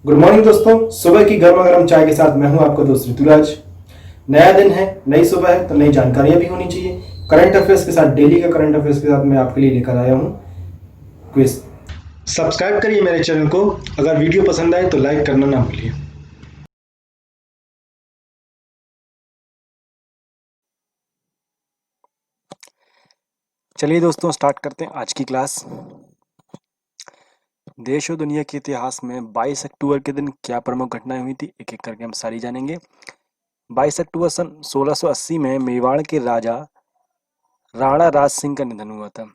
Good morning दोस्तों। सुबह की गर्मा गर्म चाय के साथ मैं हूं आपका दोस्त ऋतुराज। नया दिन है, नई सुबह है, तो नई जानकारियां भी होनी चाहिए। करंट अफेयर्स के साथ, डेली का करंट अफेयर्स के साथ मैं आपके लिए लेकर आया हूं क्विज। सब्सक्राइब करिए मेरे चैनल को। अगर वीडियो पसंद आए तो लाइक करना ना भूलिए। चलिए दोस्तों, स्टार्ट करते हैं आज की क्लास। देश और दुनिया के इतिहास में 22 अक्टूबर के दिन क्या प्रमुख घटनाएं हुई थी, एक एक करके हम सारी जानेंगे। 22 अक्टूबर सन 1680 में मेवाड़ के राजा राणा राज सिंह का निधन हुआ था।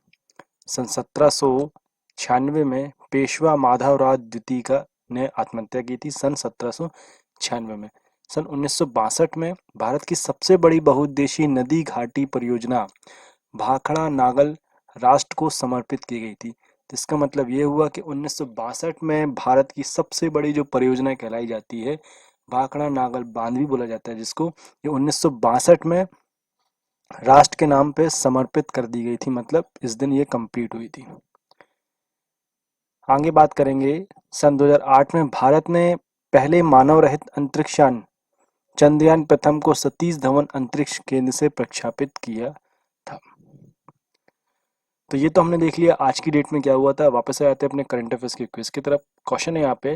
सन 1796 में पेशवा माधवराव द्वितीय का ने आत्महत्या की थी, सन 1796 में। सन 1962 में भारत की सबसे बड़ी बहुउद्देशीय नदी घाटी परियोजना भाखड़ा नागल राष्ट्र को समर्पित की गई थी। तो इसका मतलब ये हुआ कि 1962 में भारत की सबसे बड़ी जो परियोजना कहलाई जाती है, भाखड़ा नागल बांध भी बोला जाता है जिसको, ये 1962 में राष्ट्र के नाम पे समर्पित कर दी गई थी। मतलब इस दिन ये कंप्लीट हुई थी। आगे बात करेंगे। सन 2008 में भारत ने पहले मानव रहित अंतरिक्षयान चंद्रयान प्रथम को सतीश धवन अंतरिक्ष केंद्र से प्रक्षेपित किया था। तो ये तो हमने देख लिया आज की डेट में क्या हुआ था। वापस आ जाते हैं अपने करंट अफेयर्स के क्विज की तरफ। क्वेश्चन है यहाँ पे,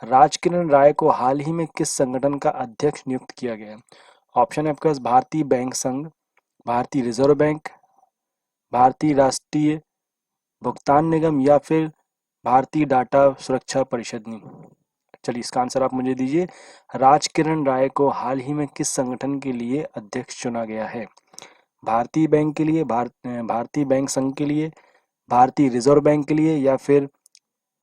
राजकिरण राय को हाल ही में किस संगठन का अध्यक्ष नियुक्त किया गया है? ऑप्शन है आपके पास भारतीय बैंक संघ, भारतीय रिजर्व बैंक, भारतीय राष्ट्रीय भुगतान निगम या फिर भारतीय डाटा सुरक्षा परिषद ने। चलिए इसका आंसर आप मुझे दीजिए। राजकिरण राय को हाल ही में किस संगठन के लिए अध्यक्ष चुना गया है? भारतीय बैंक के लिए, भारतीय बैंक संघ के लिए, भारतीय रिजर्व बैंक के लिए या फिर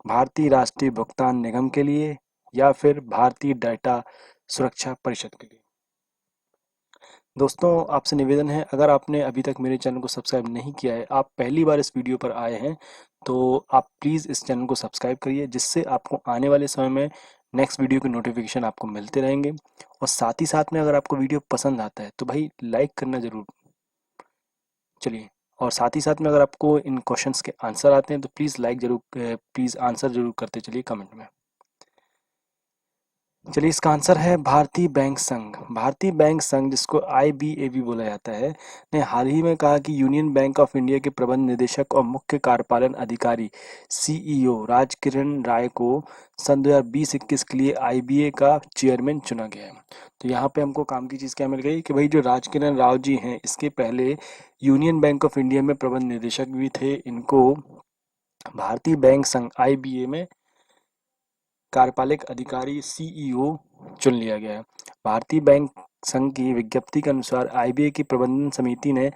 भारतीय राष्ट्रीय भुगतान निगम के लिए या फिर भारतीय डाटा सुरक्षा परिषद के लिए। दोस्तों आपसे निवेदन है, अगर आपने अभी तक मेरे चैनल को सब्सक्राइब नहीं किया है, आप पहली बार इस वीडियो पर आए हैं, तो आप प्लीज़ इस चैनल को सब्सक्राइब करिए, जिससे आपको आने वाले समय में नेक्स्ट वीडियो के नोटिफिकेशन आपको मिलते रहेंगे। और साथ ही साथ में अगर आपको वीडियो पसंद आता है तो भाई लाइक करना ज़रूर। चलिए, और साथ ही साथ में अगर आपको इन क्वेश्चंस के आंसर आते हैं तो प्लीज़ आंसर जरूर करते चलिए कमेंट में। चलिए इसका आंसर है भारतीय बैंक संघ। भारतीय बैंक संघ, जिसको IBA भी बोला जाता है, ने हाल ही में कहा कि यूनियन बैंक ऑफ इंडिया के प्रबंध निदेशक और मुख्य कार्यपालन अधिकारी CEO राजकिरण राय को सन 2020-21 के लिए IBA का चेयरमैन चुना गया है। तो यहाँ पे हमको काम की चीज़ क्या मिल गई कि भाई जो राजकिरण राव जी हैं, इसके पहले यूनियन बैंक ऑफ इंडिया में प्रबंध निदेशक भी थे। इनको भारतीय बैंक संघ IBA में कार्यपालक अधिकारी CEO चुन लिया गया है। भारतीय बैंक संघ की विज्ञप्ति के अनुसार IBA की प्रबंधन समिति ने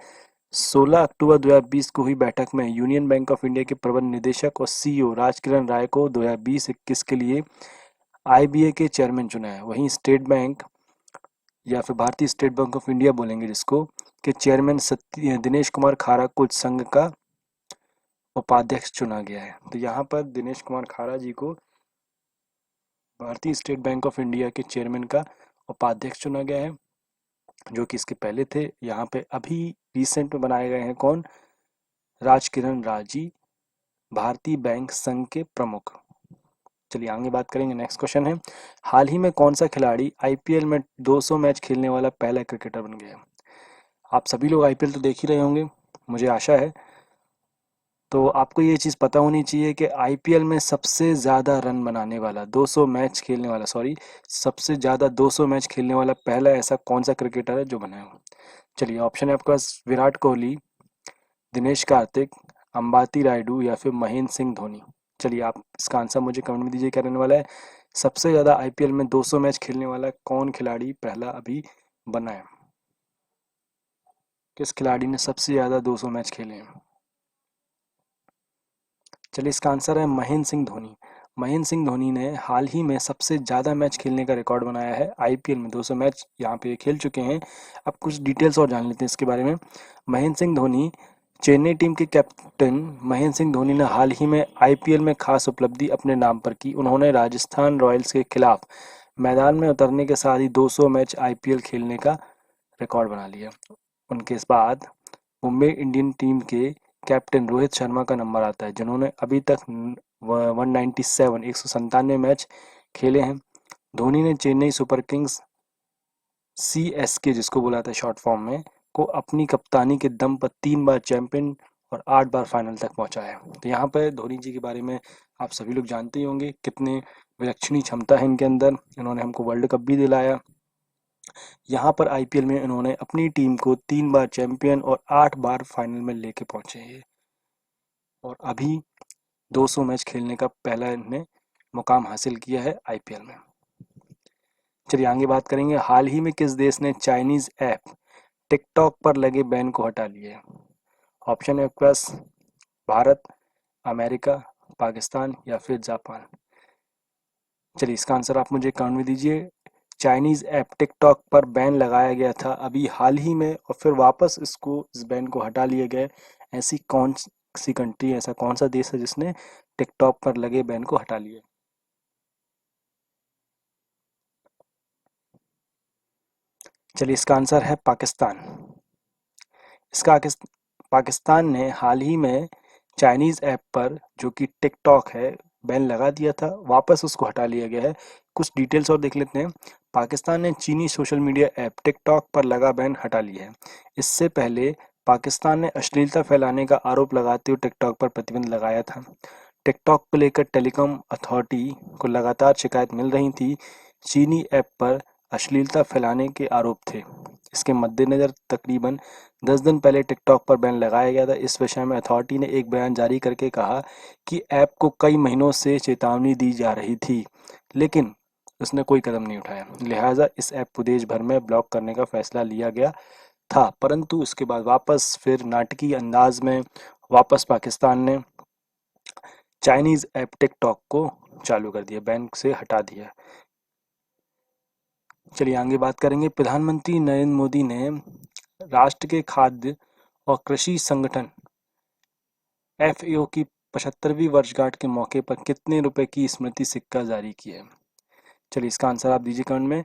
16 अक्टूबर 2020 को हुई बैठक में यूनियन बैंक ऑफ इंडिया के प्रबंध निदेशक और CEO राजकिरण राय को 2020-21 के लिए IBA के चेयरमैन चुना है। वहीं स्टेट बैंक या फिर भारतीय स्टेट बैंक ऑफ इंडिया बोलेंगे जिसको, के चेयरमैन दिनेश कुमार खारा को संघ का उपाध्यक्ष चुना गया है। तो यहाँ पर दिनेश कुमार खारा जी को भारतीय स्टेट बैंक ऑफ इंडिया के चेयरमैन का उपाध्यक्ष चुना गया है, जो कि इसके पहले थे। यहाँ पे अभी रिसेंट में बनाए गए हैं कौन? राजकिरण राजी, भारतीय बैंक संघ के प्रमुख। चलिए आगे बात करेंगे। नेक्स्ट क्वेश्चन है, हाल ही में कौन सा खिलाड़ी IPL में 200 मैच खेलने वाला पहला क्रिकेटर बन गया? आप सभी लोग IPL तो देख ही रहे होंगे, मुझे आशा है। तो आपको ये चीज़ पता होनी चाहिए कि IPL में सबसे ज़्यादा रन बनाने वाला, 200 मैच खेलने वाला, सबसे ज़्यादा 200 मैच खेलने वाला पहला ऐसा कौन सा क्रिकेटर है जो बना है? चलिए ऑप्शन है आपके पास, विराट कोहली, दिनेश कार्तिक, अंबाती रायडू या फिर महेंद्र सिंह धोनी। चलिए आप इसका आंसर मुझे कमेंट में दीजिए, क्या रहने वाला है? सबसे ज़्यादा IPL में 200 मैच खेलने वाला कौन खिलाड़ी पहला अभी बना है? किस खिलाड़ी ने सबसे ज़्यादा 200 मैच खेले हैं? चलिए इसका आंसर है महेंद्र सिंह धोनी। महेंद्र सिंह धोनी ने हाल ही में सबसे ज़्यादा मैच खेलने का रिकॉर्ड बनाया है। IPL में 200 मैच यहाँ पे खेल चुके हैं। अब कुछ डिटेल्स और जान लेते हैं इसके बारे में। महेंद्र सिंह धोनी, चेन्नई टीम के कैप्टन महेंद्र सिंह धोनी ने हाल ही में IPL में खास उपलब्धि अपने नाम पर की। उन्होंने राजस्थान रॉयल्स के खिलाफ मैदान में उतरने के साथ ही 200 मैच IPL खेलने का रिकॉर्ड बना लिया। उनके इस बाद मुंबई इंडियन टीम के कैप्टन रोहित शर्मा का नंबर आता है, जिन्होंने अभी तक 197 मैच खेले हैं। धोनी ने चेन्नई सुपर किंग्स CSK जिसको बोला था शॉर्ट फॉर्म में को अपनी कप्तानी के दम पर 3 बार चैंपियन और 8 बार फाइनल तक पहुंचाया। तो यहाँ पर धोनी जी के बारे में आप सभी लोग जानते ही होंगे कितने विलक्षणी क्षमता है इनके अंदर। इन्होंने हमको वर्ल्ड कप भी दिलाया। यहाँ पर IPL में इन्होंने अपनी टीम को 3 बार चैंपियन और 8 बार फाइनल में लेके पहुंचे हैं और अभी 200 मैच खेलने का पहला इन्हें मुकाम हासिल किया है IPL में। चलिए आगे बात करेंगे, हाल ही में किस देश ने चाइनीज ऐप टिकटॉक पर लगे बैन को हटा लिया है? ऑप्शन है आपके पास भारत, अमेरिका, पाकिस्तान या फिर जापान। चलिए इसका आंसर आप मुझे कमेंट में दीजिए। चाइनीज ऐप टिकटॉक पर बैन लगाया गया था अभी हाल ही में और फिर वापस इस बैन को हटा लिया गया। ऐसी कौन सी कंट्री, ऐसा कौन सा देश है जिसने टिकटॉक पर लगे बैन को हटा लिया? चलिए इसका आंसर है पाकिस्तान। पाकिस्तान ने हाल ही में चाइनीज ऐप पर जो कि टिकटॉक है बैन लगा दिया था, वापस उसको हटा लिया गया है। कुछ डिटेल्स और देख लेते हैं। पाकिस्तान ने चीनी सोशल मीडिया ऐप टिकटॉक पर लगा बैन हटा लिया है। इससे पहले पाकिस्तान ने अश्लीलता फैलाने का आरोप लगाते हुए टिकटॉक पर प्रतिबंध लगाया था। टिकटॉक को लेकर टेलीकॉम अथॉरिटी को लगातार शिकायत मिल रही थी। चीनी ऐप पर अश्लीलता फैलाने के आरोप थे। इसके मद्देनज़र तकरीबन 10 दिन पहले टिकटॉक पर बैन लगाया गया था। इस विषय में अथॉरिटी ने एक बयान जारी करके कहा कि ऐप को कई महीनों से चेतावनी दी जा रही थी, लेकिन उसने कोई कदम नहीं उठाया। लिहाजा इस ऐप को देश भर में ब्लॉक करने का फैसला लिया गया था, परंतु इसके बाद वापस फिर नाटकीय अंदाज में वापस पाकिस्तान ने चाइनीज ऐप टिकटॉक को चालू कर दिया, बैन से हटा दिया। चलिए आगे बात करेंगे। प्रधानमंत्री नरेंद्र मोदी ने राष्ट्र के खाद्य और कृषि संगठन FAO की 75वीं वर्षगांठ के मौके पर कितने रुपए की स्मृति सिक्का जारी किया है? चलिए इसका आंसर आप दीजिए कमेंट में।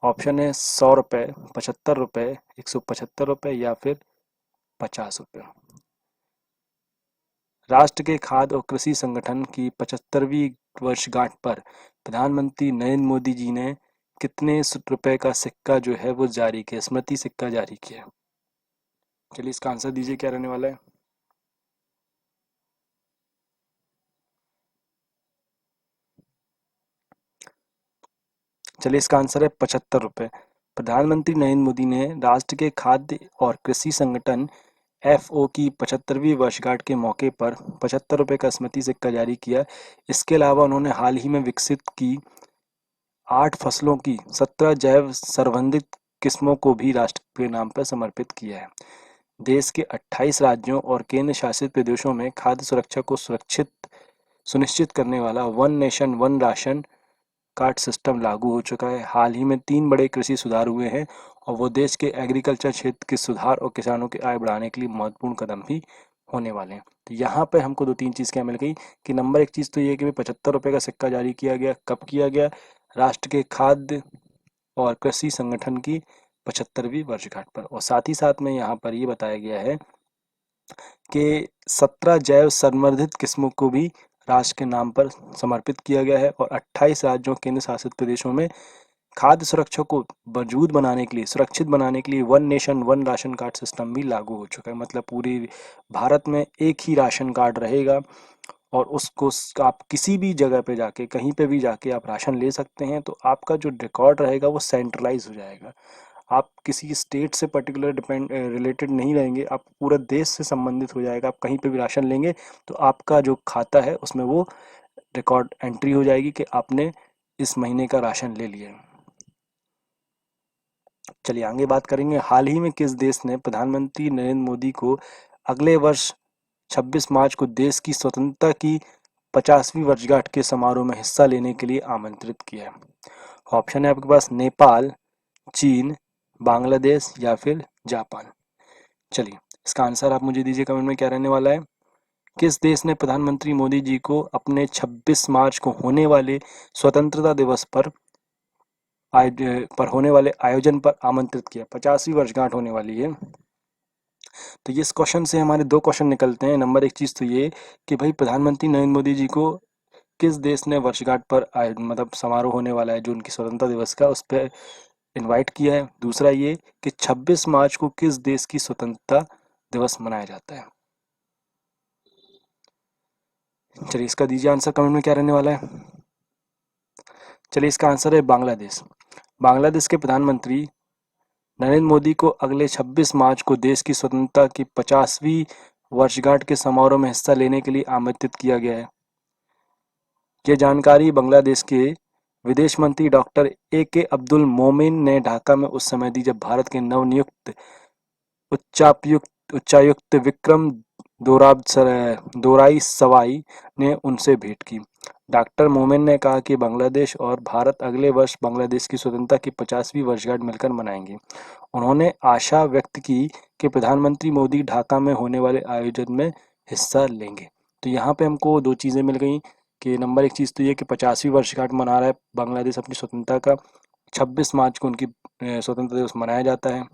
ऑप्शन है 100 रुपये, 75 रुपये, 175 रुपये या फिर 50 रुपये। राष्ट्र के खाद्य और कृषि संगठन की 75वीं वर्षगांठ पर प्रधानमंत्री नरेंद्र मोदी जी ने कितने रुपए का सिक्का जो है वो जारी किया, स्मृति सिक्का जारी किया? चलिए इसका आंसर दीजिए क्या रहने वाला है। चलिए इसका आंसर है 75 रुपये। प्रधानमंत्री नरेंद्र मोदी ने राष्ट्र के खाद्य और कृषि संगठन FAO की 75वीं वर्षगांठ के मौके पर 75 रुपये का स्मृति सिक्का जारी किया। इसके अलावा उन्होंने हाल ही में विकसित की 8 फसलों की 17 जैव संवर्धित किस्मों को भी राष्ट्र के नाम पर समर्पित किया है। देश के 28 राज्यों और केंद्र शासित प्रदेशों में खाद्य सुरक्षा को सुनिश्चित करने वाला one nation one ration card system लागू हो चुका है। हाल ही में 3 बड़े कृषि सुधार हुए हैं और वो देश के एग्रीकल्चर क्षेत्र के सुधार और किसानों की आय बढ़ाने के लिए महत्वपूर्ण कदम भी होने वाले हैं। तो यहाँ पे हमको 2-3 चीज़ क्या मिल गई कि नंबर 1 चीज़ तो ये कि 75 रुपये का सिक्का जारी किया गया। कब किया गया? राष्ट्र के खाद्य और कृषि संगठन की 75वीं वर्षगांठ पर। और साथ ही साथ में यहाँ पर ये बताया गया है कि 17 जैव संवर्धित किस्मों को भी राष्ट्र के नाम पर समर्पित किया गया है और 28 राज्यों केंद्र शासित प्रदेशों में खाद्य सुरक्षा को मजबूत बनाने के लिए, सुरक्षित बनाने के लिए one nation one ration card system भी लागू हो चुका है। मतलब पूरी भारत में एक ही राशन कार्ड रहेगा और उसको आप किसी भी जगह पे जाके, कहीं पे भी जाके आप राशन ले सकते हैं। तो आपका जो रिकॉर्ड रहेगा वो सेंट्रलाइज हो जाएगा। आप किसी स्टेट से पर्टिकुलर रिलेटेड नहीं रहेंगे, आप पूरा देश से संबंधित हो जाएगा। आप कहीं पे भी राशन लेंगे तो आपका जो खाता है उसमें वो रिकॉर्ड एंट्री हो जाएगी कि आपने इस महीने का राशन ले लिया। चलिए आगे बात करेंगे। हाल ही में किस देश ने प्रधानमंत्री नरेंद्र मोदी को अगले वर्ष 26 मार्च को देश की स्वतंत्रता की 50वीं वर्षगांठ के समारोह में हिस्सा लेने के लिए आमंत्रित किया है? ऑप्शन है आपके पास नेपाल, चीन, बांग्लादेश या फिर जापान। चलिए इसका आंसर आप मुझे दीजिए कमेंट में क्या रहने वाला है। किस देश ने प्रधानमंत्री मोदी जी को अपने 26 मार्च को होने वाले स्वतंत्रता दिवस पर होने वाले आयोजन पर आमंत्रित किया? 50वीं वर्षगांठ होने वाली है। तो ये इस क्वेश्चन से हमारे 2 क्वेश्चन निकलते हैं। नंबर 1 चीज़ तो ये कि भाई प्रधानमंत्री नरेंद्र मोदी जी को किस देश ने वर्षगांठ पर मतलब समारोह होने वाला है जो उनकी स्वतंत्रता दिवस का, उस पर इनवाइट किया है। दूसरा ये कि 26 मार्च को किस देश की स्वतंत्रता दिवस मनाया जाता है। चलिए इसका दीजिए आंसर कमेंट में क्या रहने वाला है। चलिए इसका आंसर है बांग्लादेश। बांग्लादेश के प्रधानमंत्री नरेंद्र मोदी को अगले 26 मार्च को देश की स्वतंत्रता की 50वीं वर्षगांठ के समारोह में हिस्सा लेने के लिए आमंत्रित किया गया है। यह जानकारी बांग्लादेश के विदेश मंत्री डॉक्टर ए.के. अब्दुल मोमेन ने ढाका में उस समय दी जब भारत के नवनियुक्त उच्चायुक्त विक्रम दोराईसवाई ने उनसे भेंट की। डॉक्टर मोमेन ने कहा कि बांग्लादेश और भारत अगले वर्ष बांग्लादेश की स्वतंत्रता की 50वीं वर्षगांठ मिलकर मनाएंगे। उन्होंने आशा व्यक्त की कि प्रधानमंत्री मोदी ढाका में होने वाले आयोजन में हिस्सा लेंगे। तो यहाँ पे हमको दो चीज़ें मिल गई कि नंबर एक चीज़ तो ये कि 50वीं वर्षगांठ मना रहा है बांग्लादेश अपनी स्वतंत्रता का, 26 मार्च को उनकी स्वतंत्रता दिवस मनाया जाता है।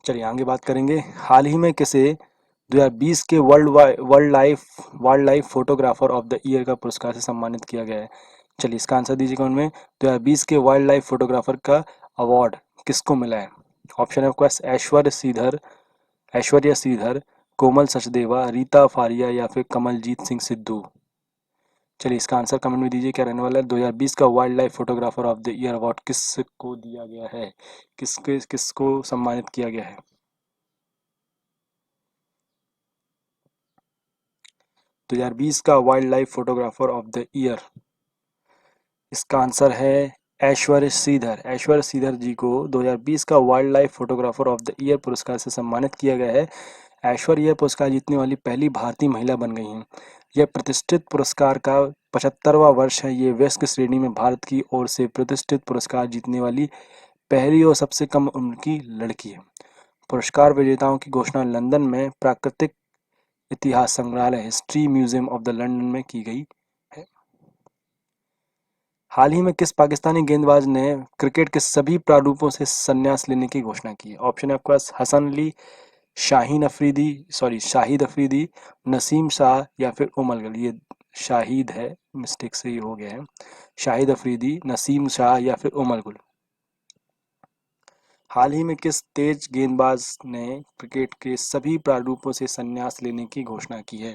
चलिए आगे बात करेंगे। हाल ही में किसे 2020 के world life photographer of the year का पुरस्कार से सम्मानित किया गया है। चलिए इसका आंसर दीजिए कमेंट में। 2020 के वाइल्ड लाइफ फोटोग्राफर का अवार्ड किसको मिला है। ऑप्शन है आपके पास ऐश्वर्या श्रीधर, कोमल सचदेवा, रीता फारिया या फिर कमलजीत सिंह सिद्धू। चलिए इसका आंसर कमेंट में दीजिए क्या रहने वाला है। 2020 का wild life photographer of the year award किसको दिया गया है, किसको सम्मानित किया गया है। 2020 का wild life photographer of the year, इसका आंसर है ऐश्वर्य श्रीधर जी को 2020 का wild life photographer of the year पुरस्कार से सम्मानित किया गया है। ऐश्वर्य यह पुरस्कार जीतने वाली पहली भारतीय महिला बन गई हैं। यह प्रतिष्ठित पुरस्कार का 75वां वर्ष है। ये वयस्क श्रेणी में भारत की ओर से प्रतिष्ठित पुरस्कार जीतने वाली पहली और सबसे कम उम्र की लड़की है। पुरस्कार विजेताओं की घोषणा लंदन में प्राकृतिक इतिहास संग्रहालय history museum of the London में की गई है। हाल ही में किस पाकिस्तानी गेंदबाज ने क्रिकेट के सभी प्रारूपों से संन्यास लेने की घोषणा की है। ऑप्शन है आपके पास हसन अली, शाहिद अफरीदी, नसीम शाह या फिर उमर गुल। ये शाहिद है, मिस्टेक से ही हो गया है। शाहिद अफरीदी, नसीम शाह या फिर उमर गुल। हाल ही में किस तेज गेंदबाज ने क्रिकेट के सभी प्रारूपों से संन्यास लेने की घोषणा की है।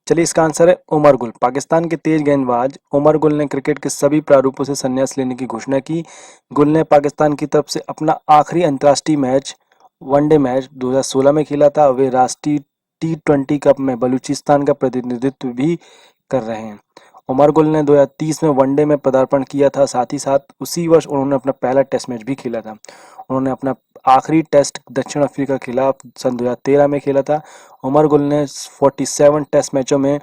चलिए इसका आंसर है उमर गुल। पाकिस्तान के तेज गेंदबाज उमर गुल ने क्रिकेट के सभी प्रारूपों से संन्यास लेने की घोषणा की। गुल ने पाकिस्तान की तरफ से अपना आखिरी अंतर्राष्ट्रीय मैच वनडे मैच 2016 में खेला था। वे राष्ट्रीय T20 कप में बलूचिस्तान का प्रतिनिधित्व भी कर रहे हैं। उमर गुल ने 2030 में वनडे में पदार्पण किया था। साथ ही साथ उसी वर्ष उन्होंने अपना पहला टेस्ट मैच भी खेला था। उन्होंने अपना आखिरी टेस्ट दक्षिण अफ्रीका के खिलाफ सन 2013 में खेला था। उमर गुल ने 47 टेस्ट मैचों में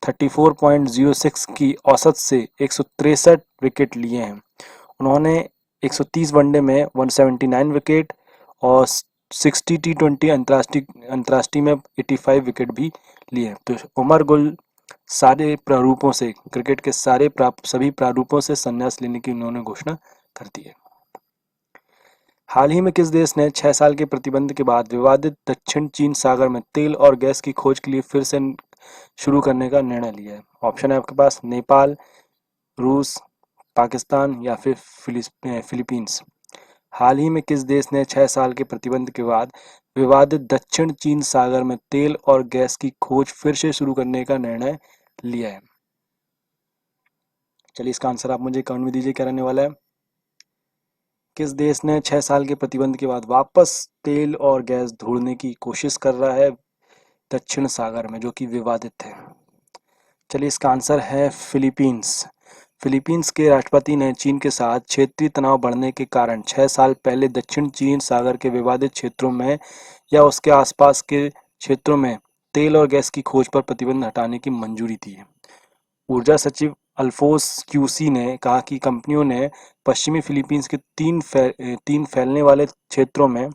34.06 की औसत से 163 विकेट लिए हैं। उन्होंने 130 वनडे में 179 विकेट और 60 T20 अंतर्राष्ट्रीय में 85 विकेट भी लिए हैं। तो उमर गुल सारे प्रारूपों से क्रिकेट के सभी प्रारूपों से संन्यास लेने की उन्होंने घोषणा कर दी है। हाल ही में किस देश ने 6 साल के प्रतिबंध के बाद विवादित दक्षिण चीन सागर में तेल और गैस की खोज के लिए फिर से शुरू करने का निर्णय लिया है। ऑप्शन है आपके पास नेपाल, रूस, पाकिस्तान या फिर फिलीपींस। हाल ही में किस देश ने 6 साल के प्रतिबंध के बाद विवादित दक्षिण चीन सागर में तेल और गैस की खोज फिर से शुरू करने का निर्णय लिया है। चलिए इसका आंसर आप मुझे कमेंट में दीजिए क्या रहने वाला है। किस देश ने 6 साल के प्रतिबंध के बाद वापस तेल और गैस ढूंढने की कोशिश कर रहा है दक्षिण सागर में, जो कि विवादित है। चलिए इसका आंसर है फिलीपींस। फिलीपींस के राष्ट्रपति ने चीन के साथ क्षेत्रीय तनाव बढ़ने के कारण 6 साल पहले दक्षिण चीन सागर के विवादित क्षेत्रों में या उसके आसपास के क्षेत्रों में तेल और गैस की खोज पर प्रतिबंध हटाने की मंजूरी दी है। ऊर्जा सचिव अल्फोंस क्यूसी ने कहा कि कंपनियों ने पश्चिमी फिलीपींस के तीन फैलने वाले क्षेत्रों में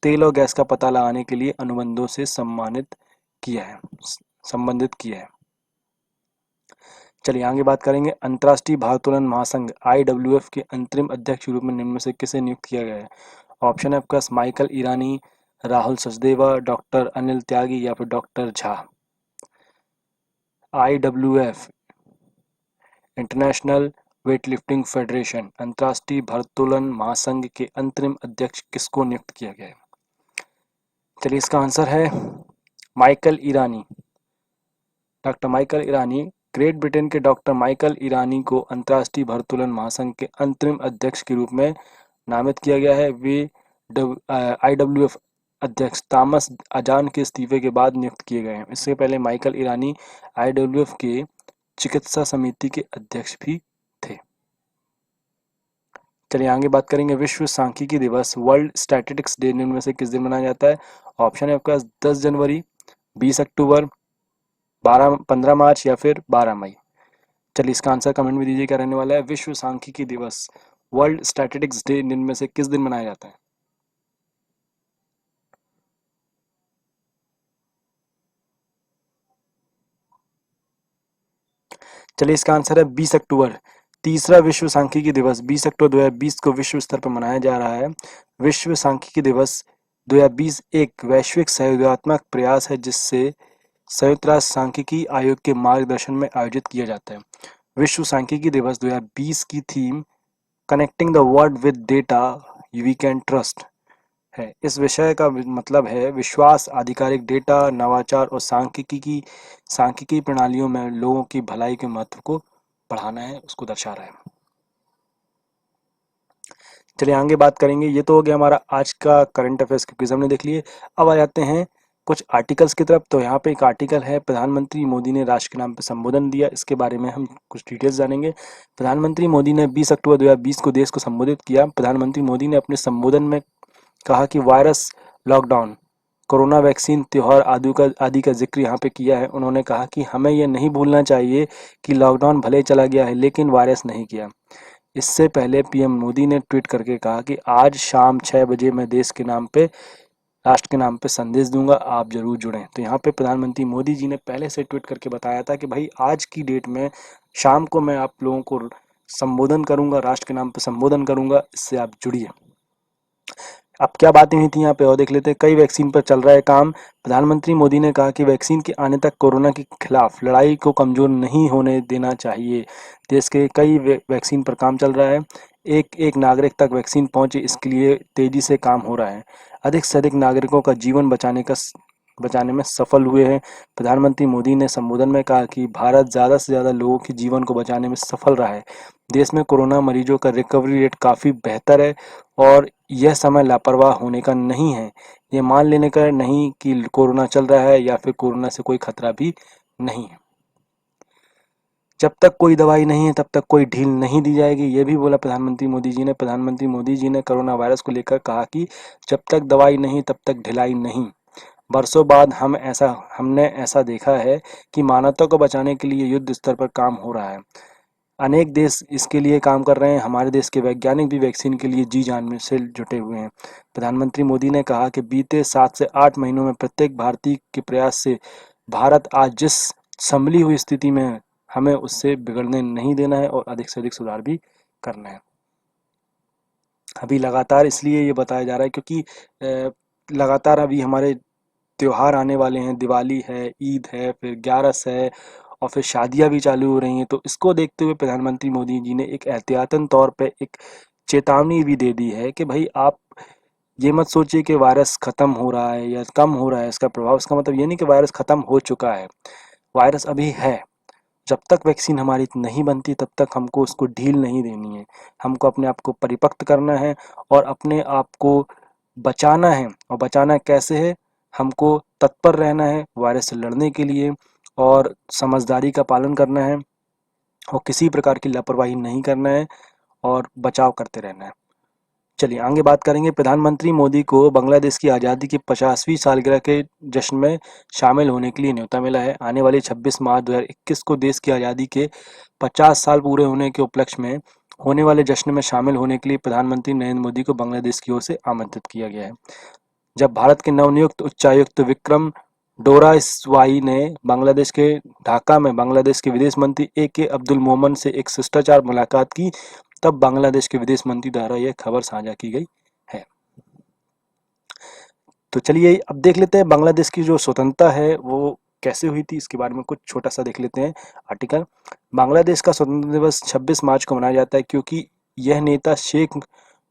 तेल और गैस का पता लगाने के लिए अनुबंधों से संबंधित किया है। चलिए आगे बात करेंगे। अंतर्राष्ट्रीय भारोत्तोलन महासंघ IWF के अंतरिम अध्यक्ष के रूप में निम्न में से किसे नियुक्त किया गया है? ऑप्शन है आपके पास माइकल ईरानी, राहुल सचदेवा, डॉक्टर अनिल त्यागी या फिर doctor Jha. IWF international weightlifting federation अंतर्राष्ट्रीय भारोत्तोलन महासंघ के अंतरिम अध्यक्ष किसको नियुक्त किया गया है? चलिए इसका आंसर है माइकल ईरानी। डॉक्टर माइकल ईरानी। ग्रेट ब्रिटेन के डॉक्टर माइकल ईरानी को अंतर्राष्ट्रीय भारोत्तोलन महासंघ के अंतरिम अध्यक्ष के रूप में नामित किया गया है। वे IWF अध्यक्ष थॉमस अजान के इस्तीफे के बाद नियुक्त किए गए हैं। इससे पहले माइकल ईरानी IWF के चिकित्सा समिति के अध्यक्ष भी थे। चलिए आगे बात करेंगे। विश्व सांख्यिकी दिवस वर्ल्ड स्टैटिस्टिक्स डे निम्न में से किस दिन मनाया जाता है? ऑप्शन है आपके पास 10 जनवरी, 20 अक्टूबर, 15 मार्च या फिर 12 मई। चलिए इसका आंसर कमेंट में दीजिए क्या रहने वाला है। विश्व सांख्यिकी दिवस वर्ल्ड स्टैटिस्टिक्स डे निम्न में से किस दिन मनाया जाता है? चलिए इसका आंसर है 20 अक्टूबर। तीसरा विश्व सांख्यिकी दिवस 20 अक्टूबर 2020 को विश्व स्तर पर मनाया जा रहा है। विश्व सांख्यिकी दिवस 2020 एक वैश्विक सहयोगात्मक प्रयास है जिससे संयुक्त राष्ट्र सांख्यिकी आयोग के मार्गदर्शन में आयोजित किया जाता है। विश्व सांख्यिकी दिवस 2020 की theme connecting the world with data we can trust है। इस विषय का मतलब है विश्वास, आधिकारिक डेटा, नवाचार और सांख्यिकी प्रणालियों में लोगों की भलाई के महत्व को बढ़ाना है, उसको दर्शा रहा है। चलिए आगे बात करेंगे। ये तो हो गया हमारा आज का करंट अफेयर्स के क्विज हमने देख लिए। अब आ जाते हैं कुछ आर्टिकल्स की तरफ। तो यहाँ पे एक आर्टिकल है, प्रधानमंत्री मोदी ने राष्ट्र के नाम पे संबोधन दिया। इसके बारे में हम कुछ डिटेल्स जानेंगे। प्रधानमंत्री मोदी ने 20 अक्टूबर 2020 को देश को संबोधित किया। प्रधानमंत्री मोदी ने अपने संबोधन में कहा कि वायरस, लॉकडाउन, कोरोना वैक्सीन, त्योहार आदि का जिक्र यहाँ पे किया है। उन्होंने कहा कि हमें यह नहीं भूलना चाहिए कि लॉकडाउन भले चला गया है लेकिन वायरस नहीं गया। इससे पहले पीएम मोदी ने ट्वीट करके कहा कि आज शाम 6 बजे मैं देश के नाम पे, राष्ट्र के नाम पे संदेश दूंगा, आप जरूर जुड़ें। तो यहाँ पे प्रधानमंत्री मोदी जी ने पहले से ट्वीट करके बताया था कि भाई आज की डेट में शाम को मैं आप लोगों को संबोधन करूंगा, राष्ट्र के नाम पे संबोधन करूंगा, इससे आप जुड़िए। अब क्या बातें हुई थी यहाँ पे और देख लेते हैं। कई वैक्सीन पर चल रहा है काम। प्रधानमंत्री मोदी ने कहा कि वैक्सीन के आने तक कोरोना के खिलाफ लड़ाई को कमजोर नहीं होने देना चाहिए। देश के कई वैक्सीन पर काम चल रहा है। एक एक नागरिक तक वैक्सीन पहुंचे, इसके लिए तेजी से काम हो रहा है। अधिक से अधिक नागरिकों का जीवन बचाने में सफल हुए हैं। प्रधानमंत्री मोदी ने संबोधन में कहा कि भारत ज़्यादा से ज़्यादा लोगों के जीवन को बचाने में सफल रहा है। देश में कोरोना मरीजों का रिकवरी रेट काफ़ी बेहतर है और यह समय लापरवाह होने का नहीं है। ये मान लेने का नहीं कि कोरोना चल रहा है या फिर कोरोना से कोई खतरा भी नहीं है। जब तक कोई दवाई नहीं है तब तक कोई ढील नहीं दी जाएगी, ये भी बोला प्रधानमंत्री मोदी जी ने। प्रधानमंत्री मोदी जी ने कोरोना वायरस को लेकर कहा कि जब तक दवाई नहीं तब तक ढिलाई नहीं। बरसों बाद हमने ऐसा देखा है कि मानवता को बचाने के लिए युद्ध स्तर पर काम हो रहा है। अनेक देश इसके लिए काम कर रहे हैं। हमारे देश के वैज्ञानिक भी वैक्सीन के लिए जी जान में से जुटे हुए हैं। प्रधानमंत्री मोदी ने कहा कि बीते 7 से 8 महीनों में प्रत्येक भारतीय के प्रयास से भारत आज जिस संभली हुई स्थिति में है, हमें उससे बिगड़ने नहीं देना है और अधिक से अधिक सुधार भी करना है। अभी लगातार इसलिए ये बताया जा रहा है क्योंकि लगातार अभी हमारे त्योहार आने वाले हैं। दिवाली है, ईद है, फिर ग्यारस है और फिर शादियां भी चालू हो रही हैं। तो इसको देखते हुए प्रधानमंत्री मोदी जी ने एक एहतियातन तौर पे एक चेतावनी भी दे दी है कि भाई आप ये मत सोचिए कि वायरस खत्म हो रहा है या कम हो रहा है इसका प्रभाव। इसका मतलब ये नहीं कि वायरस खत्म हो चुका है, वायरस अभी है। जब तक वैक्सीन हमारी नहीं बनती तब तक हमको उसको ढील नहीं देनी है। हमको अपने आप को परिपक्व करना है और अपने आप को बचाना है। और बचाना कैसे है? हमको तत्पर रहना है वायरस से लड़ने के लिए और समझदारी का पालन करना है और किसी प्रकार की लापरवाही नहीं करना है और बचाव करते रहना है। चलिए आगे बात करेंगे। प्रधानमंत्री मोदी को बांग्लादेश की आज़ादी की 50वीं सालगिरह के जश्न में शामिल होने के लिए न्योता मिला है। आने वाली 26 मार्च 2021 को देश की आज़ादी के 50 साल पूरे होने के उपलक्ष्य में होने वाले जश्न में शामिल होने के लिए प्रधानमंत्री नरेंद्र मोदी को बांग्लादेश की ओर से आमंत्रित किया गया है। जब भारत के नवनियुक्त उच्चायुक्त विक्रम डोरा इस्वाई ने बांग्लादेश के ढाका में बांग्लादेश के विदेश मंत्री AK अब्दुल मोमन से एक शिष्टाचार मुलाकात की, तब बांग्लादेश के विदेश मंत्री द्वारा यह खबर साझा की गई है। तो चलिए अब देख लेते हैं बांग्लादेश की जो स्वतंत्रता है वो कैसे हुई थी, इसके बारे में कुछ छोटा सा देख लेते हैं आर्टिकल। बांग्लादेश का स्वतंत्रता दिवस 26 मार्च को मनाया जाता है क्योंकि यह नेता शेख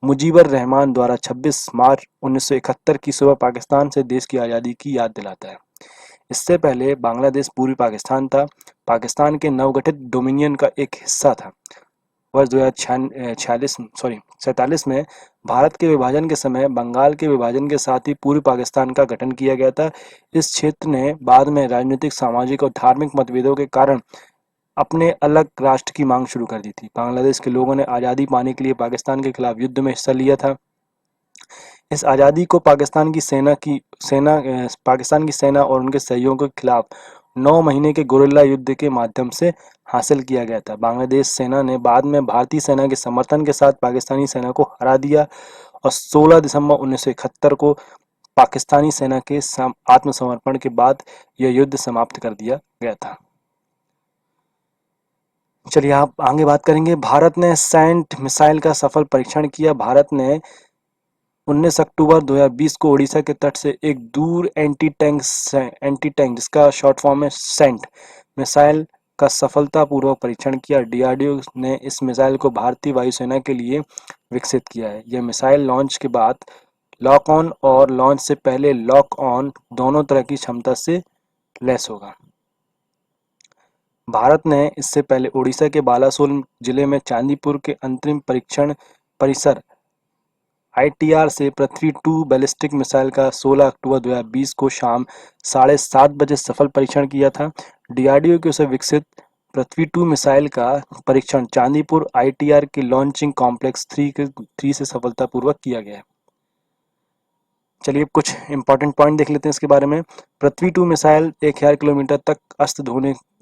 मुजीबर रहमान द्वारा 26 मार्च 1971 की सुबह पाकिस्तान से देश की आज़ादी की याद दिलाता है। इससे पहले बांग्लादेश पूर्वी पाकिस्तान था, पाकिस्तान के नवगठित डोमिनियन का एक हिस्सा था। वर्ष 1947 में भारत के विभाजन के समय बंगाल के विभाजन के साथ ही पूर्वी पाकिस्तान का गठन किया गया था। इस क्षेत्र ने बाद में राजनीतिक, सामाजिक और धार्मिक मतभेदों के कारण अपने अलग राष्ट्र की मांग शुरू कर दी थी। बांग्लादेश के लोगों ने आज़ादी पाने के लिए पाकिस्तान के खिलाफ युद्ध में हिस्सा लिया था। इस आज़ादी को पाकिस्तान की सेना और उनके सहयोगियों के खिलाफ 9 महीने के गुरिल्ला युद्ध के माध्यम से हासिल किया गया था। बांग्लादेश सेना ने बाद में भारतीय सेना के समर्थन के साथ पाकिस्तानी सेना को हरा दिया और 16 दिसंबर 1971 को पाकिस्तानी सेना के आत्मसमर्पण के बाद यह युद्ध समाप्त कर दिया गया था। चलिए आप आगे बात करेंगे। भारत ने सैंट मिसाइल का सफल परीक्षण किया। भारत ने 19 अक्टूबर 2020 को ओडिशा के तट से एक दूर एंटी टैंक जिसका शॉर्ट फॉर्म है सैंट मिसाइल का सफलतापूर्वक परीक्षण किया। DRDO ने इस मिसाइल को भारतीय वायुसेना के लिए विकसित किया है। यह मिसाइल लॉन्च के बाद लॉक ऑन और लॉन्च से पहले लॉक ऑन दोनों तरह की क्षमता से लैस होगा। भारत ने इससे पहले ओडिशा के बालासोर जिले में चांदीपुर के अंतरिम परीक्षण परिसर ITR से पृथ्वी 2 बैलिस्टिक मिसाइल का 16 अक्टूबर 2020 को शाम 7:30 बजे सफल परीक्षण किया था। DRDO के उसे विकसित पृथ्वी 2 मिसाइल का परीक्षण चांदीपुर ITR के लॉन्चिंग कॉम्प्लेक्स 3 से सफलतापूर्वक किया गया है। चलिए कुछ इंपॉर्टेंट पॉइंट देख लेते हैं इसके बारे में। पृथ्वी 2 मिसाइल 1000 किलोमीटर तक अस्त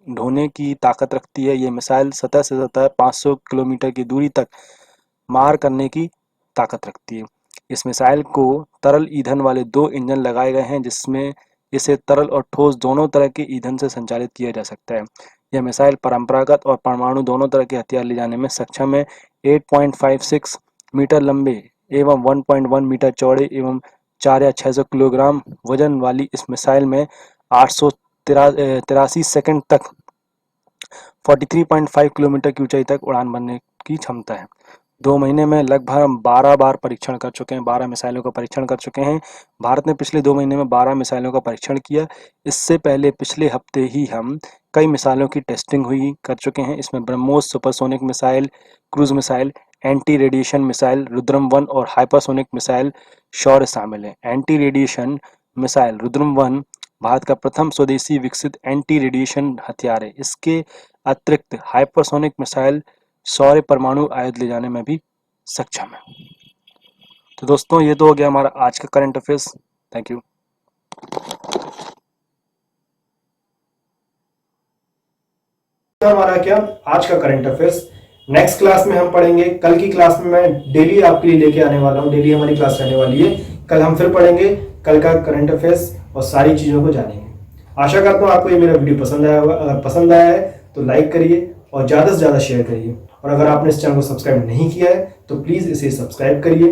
ढोने की ताकत रखती है। ये मिसाइल सतह से सतह 500 किलोमीटर की दूरी तक मार करने की ताकत रखती है। इस मिसाइल को तरल ईंधन वाले 2 इंजन लगाए गए हैं जिसमें इसे तरल और ठोस दोनों तरह के ईंधन से संचालित किया जा सकता है। यह मिसाइल परंपरागत और परमाणु दोनों तरह के हथियार ले जाने में सक्षम है। 8.56 मीटर लंबे एवं 1.1 मीटर चौड़े एवं 4 या 600 किलोग्राम वजन वाली इस मिसाइल में 883 सेकंड तक 43.5 किलोमीटर की ऊंचाई तक उड़ान भरने की क्षमता है। 2 महीने में लगभग हम 12 बार परीक्षण कर चुके हैं, 12 मिसाइलों का परीक्षण कर चुके हैं। भारत ने पिछले 2 महीने में 12 मिसाइलों का परीक्षण किया। इससे पहले पिछले हफ्ते ही हम कई मिसाइलों की टेस्टिंग कर चुके हैं। इसमें BrahMos supersonic missile, cruise missile, anti radiation missile Rudram 1 और हाइपरसोनिक मिसाइल शौर्य शामिल है। Anti radiation missile Rudram 1 Bharat का प्रथम स्वदेशी विकसित एंटी रेडिएशन हथियार है। इसके अतिरिक्त हाइपरसोनिक मिसाइल शौर्य परमाणु आयुध ले जाने में भी सक्षम है। तो दोस्तों ये तो हो गया हमारा आज का करंट अफेयर्स। Thank you. हमारा क्या आज का करंट अफेयर्स। नेक्स्ट क्लास में हम पढ़ेंगे, कल की क्लास में मैं डेली आपके लिए लेके आने वाला हूँ, डेली हमारी क्लास रहने वाली है। कल हम फिर पढ़ेंगे कल का करंट अफेयर्स और सारी चीजों को जानेंगे। आशा करता हूँ आपको ये मेरा वीडियो पसंद आया होगा। अगर पसंद आया है तो लाइक करिए और ज़्यादा से ज़्यादा शेयर करिए। और अगर आपने इस चैनल को सब्सक्राइब नहीं किया है तो प्लीज़ इसे सब्सक्राइब करिए।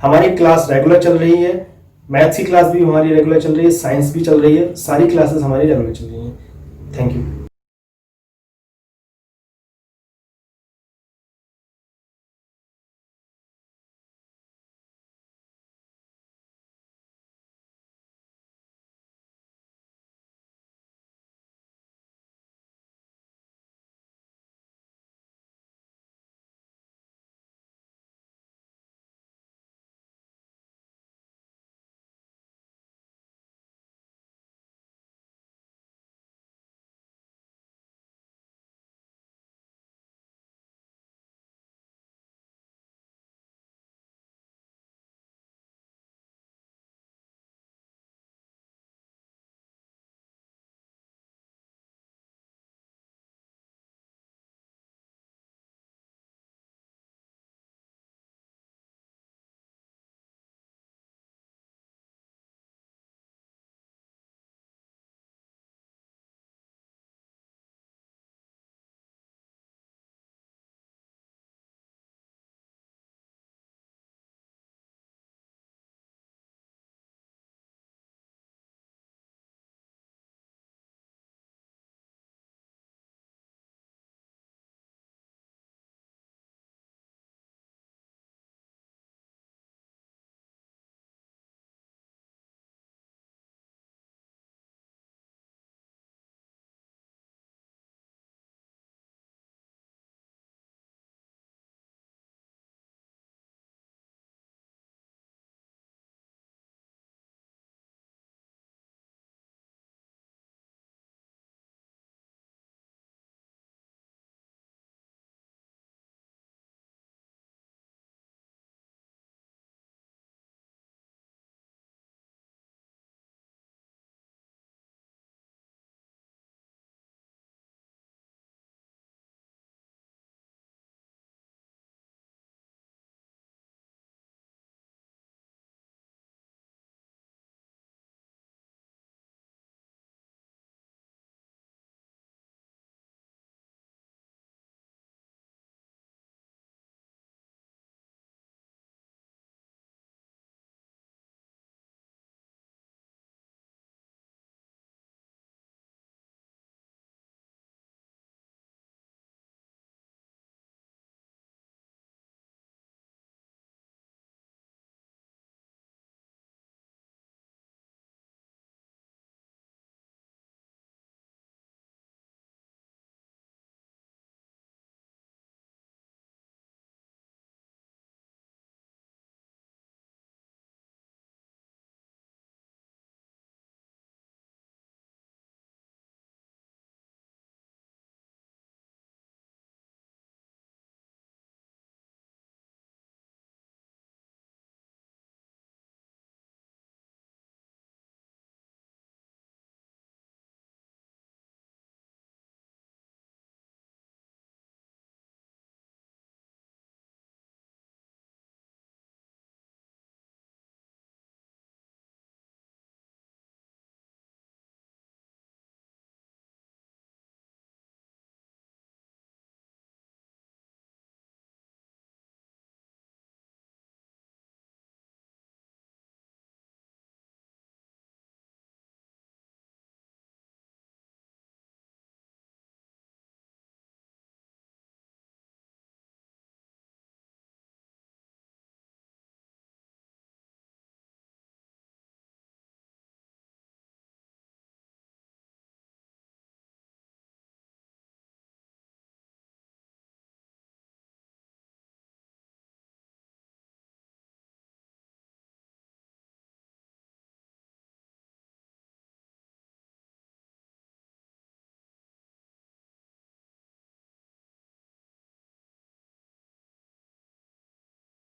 हमारी क्लास रेगुलर चल रही है, मैथ्स की क्लास भी हमारी रेगुलर चल रही है, साइंस भी चल रही है, सारी क्लासेस हमारी रेगुलर चल रही हैं। Thank you.